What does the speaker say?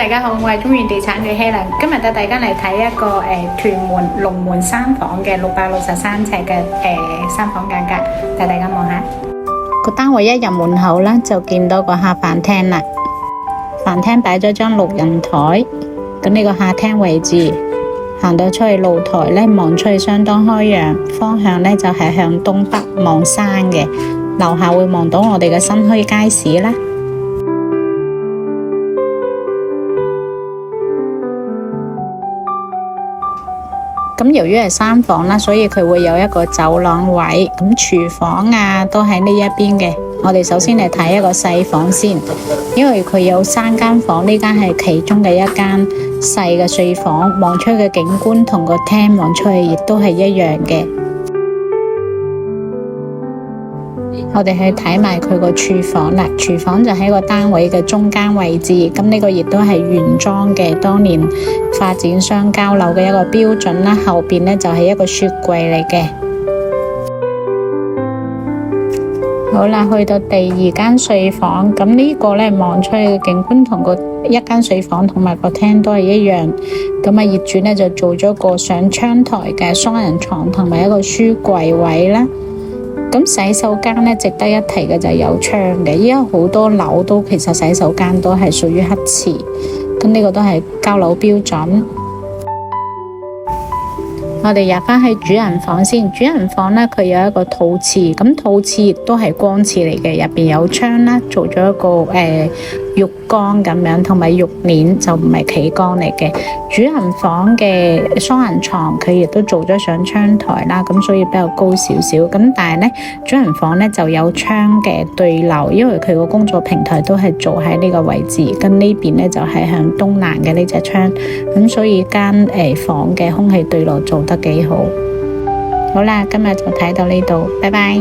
大家好，我係中原地產嘅希良，今日帶大家嚟睇一個屯門龍門3房嘅663尺嘅3房價格，帶大家望下。個單位一入門口呢，就見到個客飯廳啦，飯廳擺咗張6人台，咁呢個客廳位置行到出去露台呢，望出去相當開揚，方向呢就係向東北望山嘅，樓下會望到我哋嘅新墟街市啦。咁由於係3房啦，所以佢會有一個走廊位，咁廚房啊都喺呢一邊嘅。我哋首先嚟睇一個細房先，因為佢有3間房，呢間係其中嘅一間細嘅睡房，望出去嘅景觀同個廳望出去亦都係一樣嘅。我哋去睇埋佢個廚房啦，廚房就喺個單位嘅中間位置，咁呢個亦都係原裝嘅，當年發展商交樓嘅一個標準啦。後邊呢就係一個雪櫃嚟嘅。好啦，去到第2間睡房，咁呢個呢望出去嘅景觀同個一間睡房同埋個廳都係一樣。咁啊，業主呢就做咗個上窗台嘅雙人床同埋一個書櫃位啦。咁洗手間呢，值得一提嘅就係有窗嘅，依家好多樓都其實洗手間都係屬於黑瓷，咁呢個都係交樓標準。我哋入返去主人房先，主人房呢，佢有一個套廁，咁套廁亦都係光廁嚟嘅，入邊有窗啦，做咗一個浴缸咁樣，同埋浴簾就唔係企缸嚟嘅。主人房嘅雙人床佢亦都做咗上窗台啦，咁所以比較高少少。咁但係呢，主人房呢就有窗嘅對流，因為佢個工作平台都係做喺呢個位置，咁呢邊呢就係向東南嘅呢隻窗，咁所以間房嘅空氣對流做得幾好。好啦，今日就睇到呢度，拜拜。